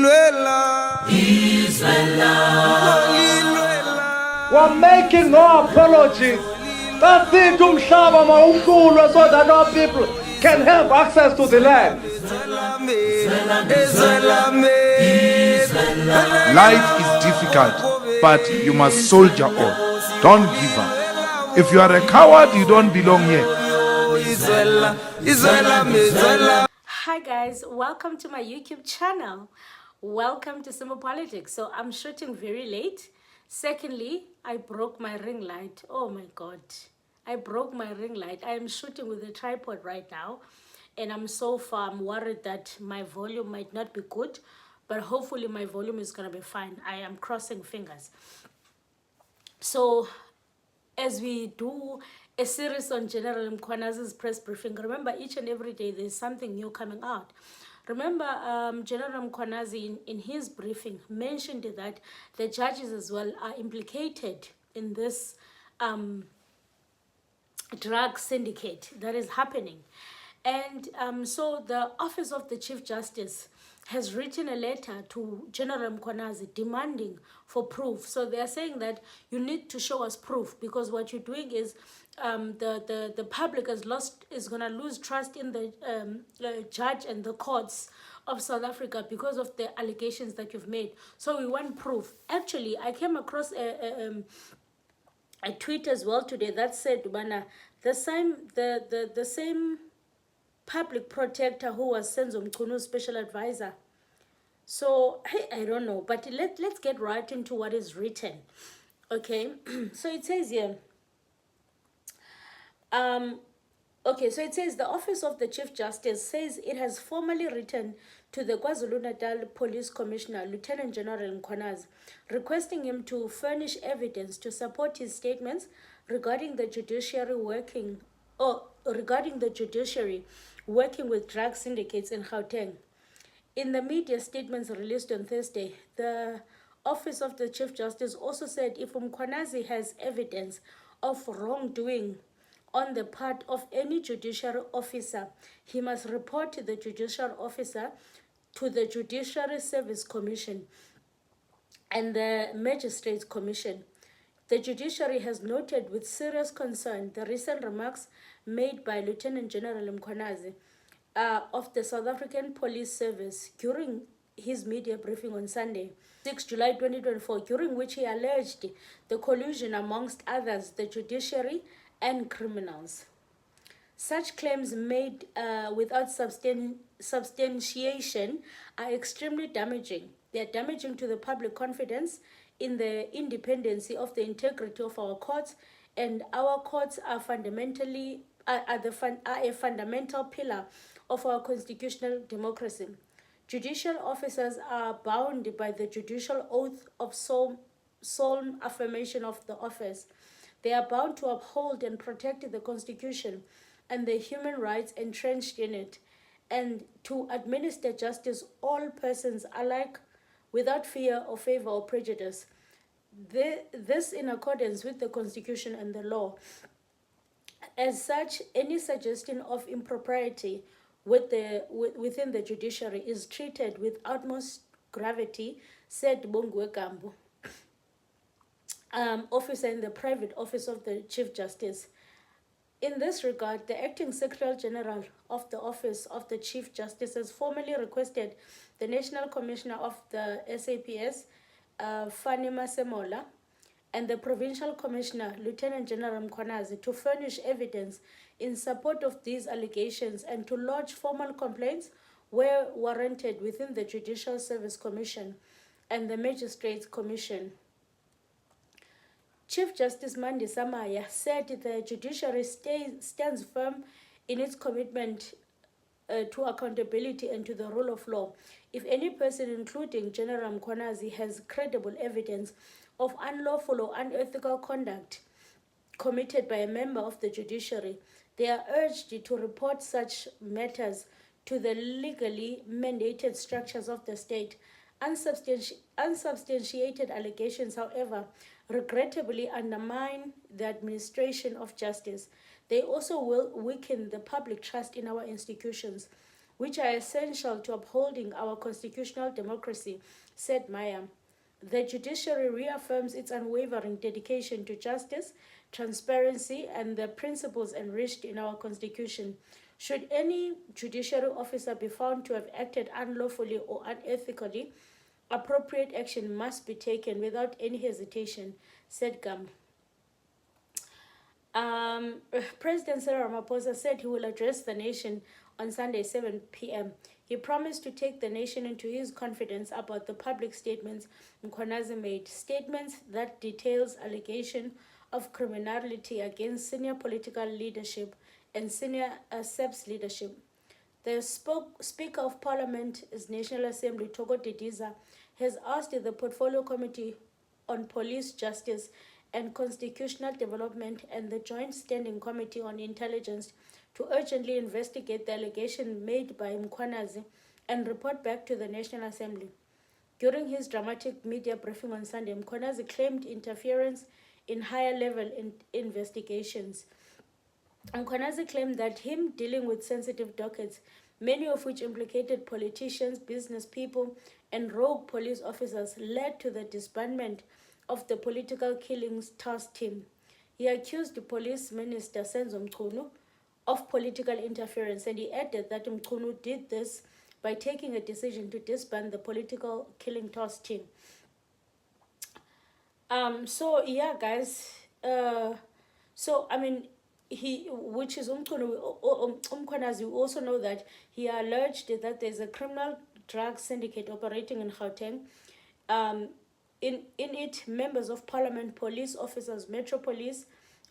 We're making no apologies. That's it, umhlaba mawuhlulwe so that our people can have access to the land. Life is difficult, but you must soldier on. Don't give up. If you are a coward, you don't belong here. Hi guys, welcome to my YouTube channel. Welcome to Simple Politics. So I'm shooting very late. Secondly, I broke my ring light. Oh my god, I broke my ring light. I am shooting with a tripod right now, and I'm worried that my volume might not be good, but hopefully my volume is gonna be fine. I am crossing fingers. So as we do a series on General Mkhwanazi's press briefing, remember each and every day there's something new coming out. Remember, General Mkhwanazi in his briefing mentioned that the judges as well are implicated in this drug syndicate that is happening. And so the Office of the Chief Justice has written a letter to General Mkhwanazi demanding for proof. So they are saying that you need to show us proof, because what you're doing is the public is gonna lose trust in the judge and the courts of South Africa because of the allegations that you've made. So we want proof. Actually, I came across a tweet as well today that said, the same public protector who was Senzo Mchunu special advisor. So I don't know, but let's get right into what is written. Okay, so it says here. Okay, so it says the Office of the Chief Justice says it has formally written to the KwaZulu-Natal Police Commissioner, Lieutenant General Mkhwanazi, requesting him to furnish evidence to support his statements regarding the judiciary working with drug syndicates in Gauteng. In the media statements released on Thursday, the Office of the Chief Justice also said if Mkhwanazi has evidence of wrongdoing on the part of any judiciary officer, he must report to the judicial officer, to the Judiciary Service Commission and the Magistrates Commission. The judiciary has noted with serious concern the recent remarks made by Lieutenant General Mkhwanazi of the South African Police Service during his media briefing on Sunday, 6 July 2024, during which he alleged the collusion amongst others, the judiciary and criminals. Such claims made without substantiation are extremely damaging. They are damaging to the public confidence in the independency of the integrity of our courts, and our courts are a fundamental pillar of our constitutional democracy. Judicial officers are bound by the judicial oath of solemn affirmation of the office. They are bound to uphold and protect the Constitution and the human rights entrenched in it, and to administer justice all persons alike without fear or favor or prejudice. This in accordance with the Constitution and the law. As such, any suggestion of impropriety within the judiciary is treated with utmost gravity, said Bongwe Gambo, officer in the private office of the Chief Justice. In this regard, the Acting Secretary General of the Office of the Chief Justice has formally requested the National Commissioner of the SAPS, Fani Masemola, and the Provincial Commissioner, Lieutenant General Mkhwanazi, to furnish evidence in support of these allegations and to lodge formal complaints where warranted within the Judicial Service Commission and the Magistrates Commission. Chief Justice Mandi Samaya said the judiciary stands firm in its commitment to accountability and to the rule of law. If any person, including General Mkhwanazi, has credible evidence of unlawful or unethical conduct committed by a member of the judiciary, they are urged to report such matters to the legally mandated structures of the state. Unsubstantiated allegations, however, regrettably undermine the administration of justice. They also will weaken the public trust in our institutions. which are essential to upholding our constitutional democracy, said Maya. The judiciary reaffirms its unwavering dedication to justice, transparency, and the principles enriched in our Constitution. Should any judiciary officer be found to have acted unlawfully or unethically, appropriate action must be taken without any hesitation, said Gam. President Cyril Ramaphosa said he will address the nation on Sunday, 7 p.m. He promised to take the nation into his confidence about the public statements Mkhwanazi made, statements that details allegation of criminality against senior political leadership and senior SEPS leadership. The Speaker of Parliament's National Assembly, Togo Didiza, has asked the Portfolio Committee on Police Justice and Constitutional Development and the Joint Standing Committee on Intelligence to urgently investigate the allegation made by Mkhwanazi and report back to the National Assembly. During his dramatic media briefing on Sunday, Mkhwanazi claimed interference in higher level investigations. Mkhwanazi claimed that him dealing with sensitive dockets, many of which implicated politicians, business people, and rogue police officers, led to the disbandment of the political killings task team. He accused the police minister Senzo Mchunu of political interference, and he added that Mchunu did this by taking a decision to disband the political killing task team. So yeah, guys. Which is Mkhwanazi, we also know that he alleged that there's a criminal drug syndicate operating in Gauteng. In it, members of parliament, police officers, metro police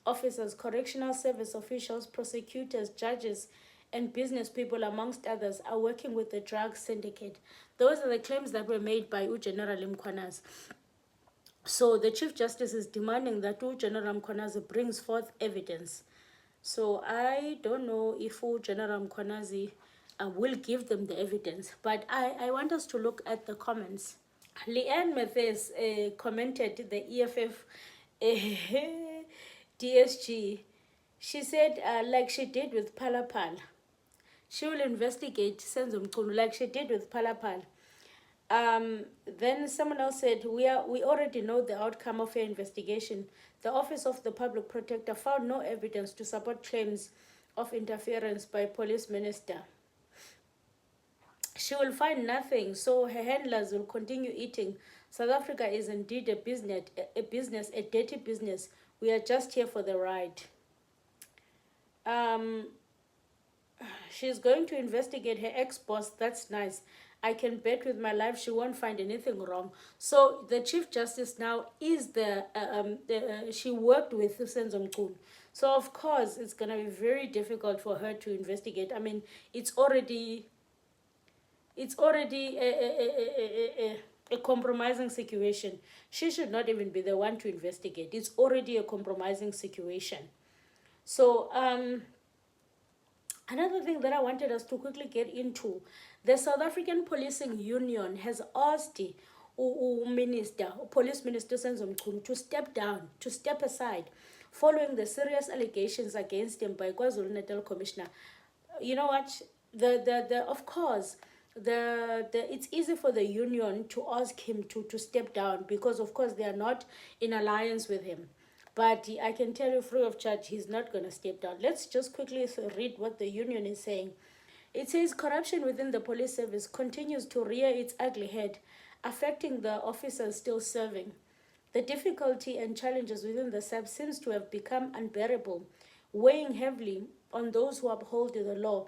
officers, correctional service officials, prosecutors, judges, and business people, amongst others, are working with the drug syndicate. Those are the claims that were made by General Mkhwanazi. So the Chief Justice is demanding that General Mkhwanazi brings forth evidence. So I don't know if General Mkhwanazi will give them the evidence, but I want us to look at the comments. Leanne Mathes commented the EFF DSG. She said, like she did with Palapal, she will investigate Senzo Mchunu like she did with Palapal. Then someone else said, we already know the outcome of her investigation. The Office of the Public Protector found no evidence to support claims of interference by police minister. She will find nothing, so her handlers will continue eating. South Africa is indeed a dirty business. We are just here for the ride. She's going to investigate her ex-boss. That's nice. I can bet with my life she won't find anything wrong. So the Chief Justice now is she worked with Senzo Mchunu. So of course it's going to be very difficult for her to investigate. I mean, it's already a compromising situation. She should not even be the one to investigate. It's already a compromising situation. So another thing that I wanted us to quickly get into, the South African Policing Union has asked Police Minister Senzo Mchunu to step down, to step aside, following the serious allegations against him by KwaZulu-Natal Commissioner. You know what? Of course, it's easy for the union to ask him to step down because, of course, they are not in alliance with him. But I can tell you free of charge, he's not going to step down. Let's just quickly read what the union is saying. It says corruption within the police service continues to rear its ugly head, affecting the officers still serving. The difficulty and challenges within the SAP seems to have become unbearable, weighing heavily on those who uphold the law.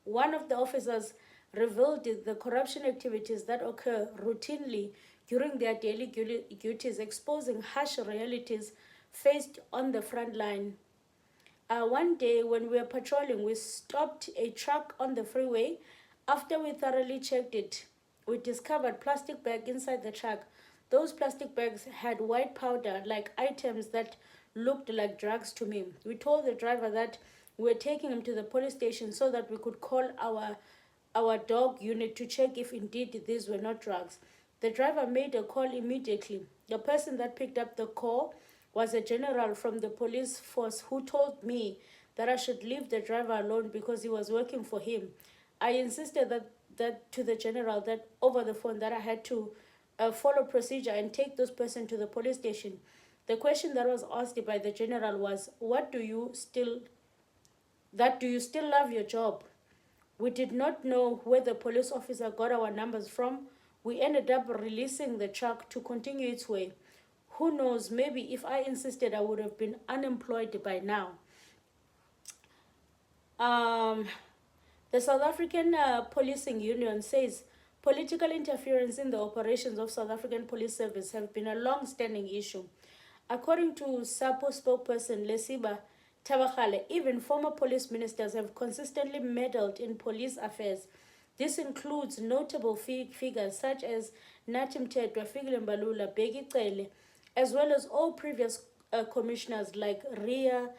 One of the officers revealed the corruption activities that occur routinely during their daily duties, exposing harsh realities faced on the front line. One day when we were patrolling, we stopped a truck on the freeway. After we thoroughly checked it, we discovered plastic bag inside the truck. Those plastic bags had white powder, like items that looked like drugs to me. We told the driver that we were taking him to the police station so that we could call our dog unit to check if indeed these were not drugs. The driver made a call immediately. The person that picked up the call was a general from the police force who told me that I should leave the driver alone because he was working for him. I insisted that to the general, that over the phone, that I had to follow procedure and take this person to the police station. The question that was asked by the general was, do you still love your job? We did not know where the police officer got our numbers from. We ended up releasing the truck to continue its way. Who knows, maybe if I insisted, I would have been unemployed by now. The South African Policing Union says political interference in the operations of South African Police Service have been a long-standing issue. According to SAPO spokesperson Lesiba Tabakale, even former police ministers have consistently meddled in police affairs. This includes notable figures such as Nathi Mthethwa, Fikile Mbalula, Bheki Cele, as well as all previous commissioners like Ria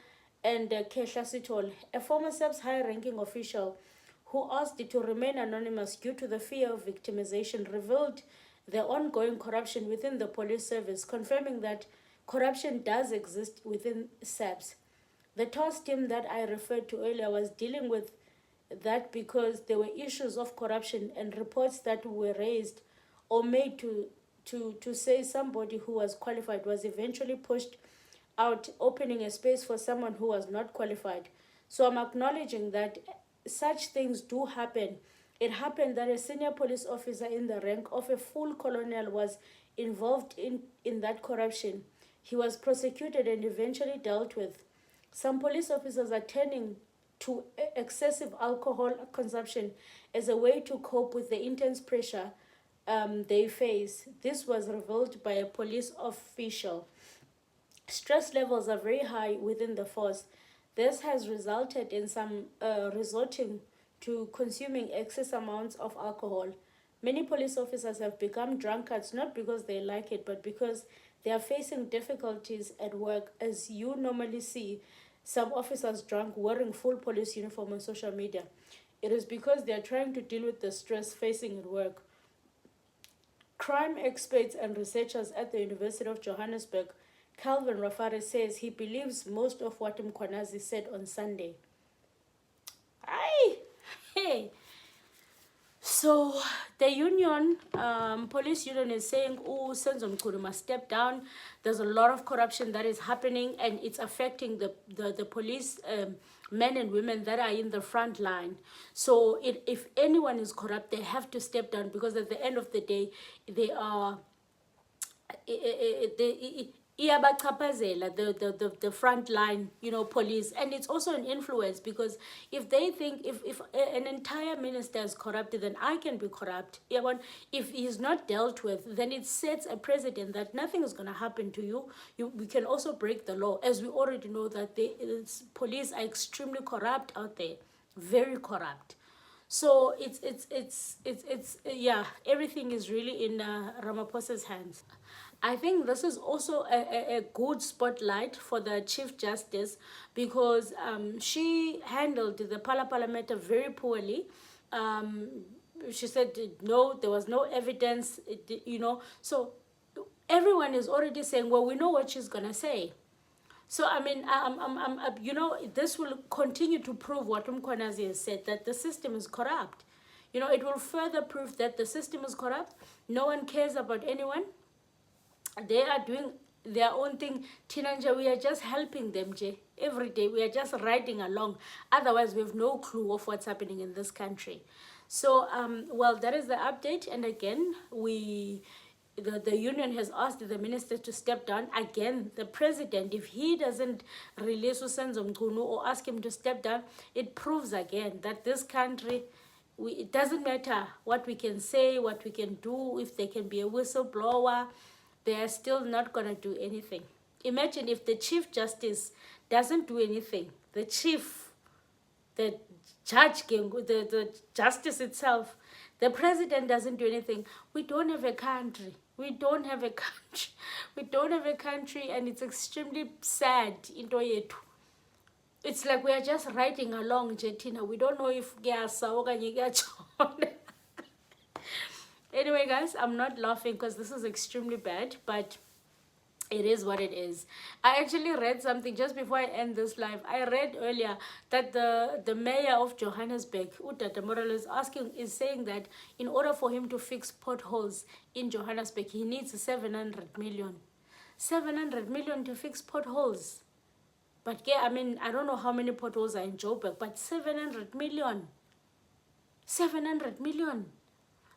and Kehla Sithole. A former SAPS high-ranking official who asked to remain anonymous due to the fear of victimization revealed the ongoing corruption within the police service, confirming that corruption does exist within SAPS. The task team that I referred to earlier was dealing with that because there were issues of corruption and reports that were raised or made to say somebody who was qualified was eventually pushed out, opening a space for someone who was not qualified. So I'm acknowledging that such things do happen. It happened that a senior police officer in the rank of a full colonel was involved in that corruption. He was prosecuted and eventually dealt with. Some police officers are turning to excessive alcohol consumption as a way to cope with the intense pressure they face. This was revealed by a police official. Stress levels are very high within the force. This has resulted in some resorting to consuming excess amounts of alcohol. Many police officers have become drunkards not because they like it, but because they are facing difficulties at work, as you normally see some officers drunk wearing full police uniform on social media. It is because they are trying to deal with the stress facing at work. Crime experts and researchers at the University of Johannesburg, Calvin Rafare, says he believes most of what Mkhwanazi said on Sunday. Hey. So the union, police union, is saying, Senzo Mkhulu must step down. There's a lot of corruption that is happening, and it's affecting the police men and women that are in the front line. So if anyone is corrupt, they have to step down, because at the end of the day, they are the front line, police. And it's also an influence, because if they think if an entire minister is corrupt, then I can be corrupt. If he's not dealt with, then it sets a precedent that nothing is going to happen to you. We can also break the law, as we already know that police are extremely corrupt out there, very corrupt. So everything is really in Ramaphosa's hands. I think this is also a good spotlight for the Chief Justice, because she handled the Phala matter very poorly. She said no, there was no evidence, So everyone is already saying, well, we know what she's gonna say. So I mean, this will continue to prove what Mkhwanazi has said, that the system is corrupt. It will further prove that the system is corrupt. No one cares about anyone. They are doing their own thing. Tinanja, we are just helping them, every day. We are just riding along. Otherwise, we have no clue of what's happening in this country. So, well, that is the update. And again, the union has asked the minister to step down. Again, the president, if he doesn't release Senzo Mkhulu or ask him to step down, it proves again that this country, it doesn't matter what we can say, what we can do, if they can be a whistleblower, they are still not going to do anything. Imagine if the Chief Justice doesn't do anything. The judge, the justice itself, the president doesn't do anything. We don't have a country. We don't have a country. We don't have a country, and it's extremely sad. It's like we are just riding along, Jetina. We don't know if Anyway, guys, I'm not laughing because this is extremely bad, but It is what it is. I actually read something just before I end this live. I read earlier that the mayor of Johannesburg, Utata Morale, is saying that in order for him to fix potholes in Johannesburg, he needs 700 million. 700 million to fix potholes. But yeah, I mean, I don't know how many potholes are in Joburg, but 700 million. 700 million.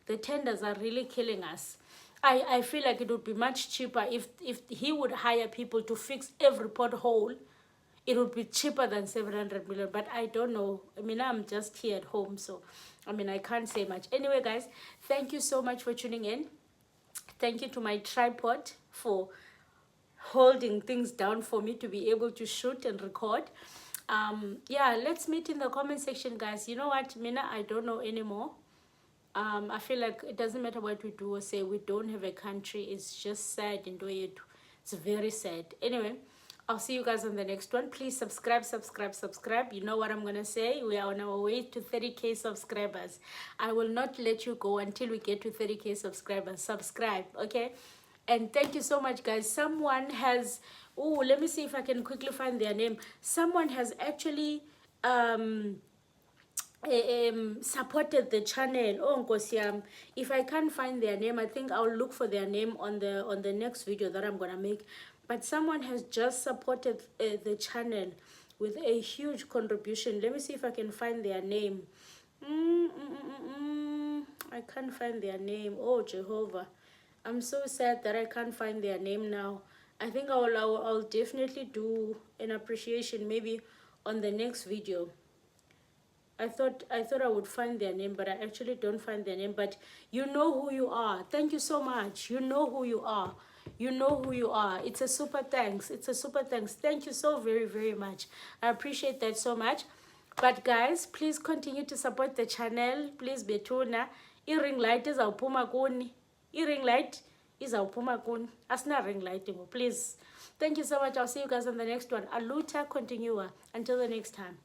The tenders are really killing us. I feel like it would be much cheaper if he would hire people to fix every pothole. It would be cheaper than 700 million, but I don't know. I mean, I'm just here at home, so I mean, I can't say much. Anyway, guys, thank you so much for tuning in. Thank you to my tripod for holding things down for me to be able to shoot and record. Yeah, let's meet in the comment section, guys. You know what, Mina, I don't know anymore. I feel like it doesn't matter what we do or say, we don't have a country. It's just sad in it. It's very sad. Anyway, I'll see you guys on the next one. Please subscribe. You know what I'm gonna say. We are on our way to 30k subscribers. I will not let you go until we get to 30k subscribers. Subscribe, okay? And thank you so much, guys. Someone has, oh, let me see if I can quickly find their name. Someone has actually supported the channel. Oh, Nkosiam. If I can't find their name, I think I'll look for their name on the next video that I'm gonna make. But someone has just supported the channel with a huge contribution. Let me see if I can find their name. I can't find their name. Oh, Jehovah. I'm so sad that I can't find their name now. I think I'll definitely do an appreciation maybe on the next video. I thought I would find their name, but I actually don't find their name. But you know who you are. Thank you so much. You know who you are. You know who you are. It's a super thanks. It's a super thanks. Thank you so very, very much. I appreciate that so much. But guys, please continue to support the channel. Please betuna. I-ring light is awuphuma kuni. I-ring light is awuphuma kuni. Asina ring lighting. Please. Thank you so much. I'll see you guys on the next one. Aluta continua. Until the next time.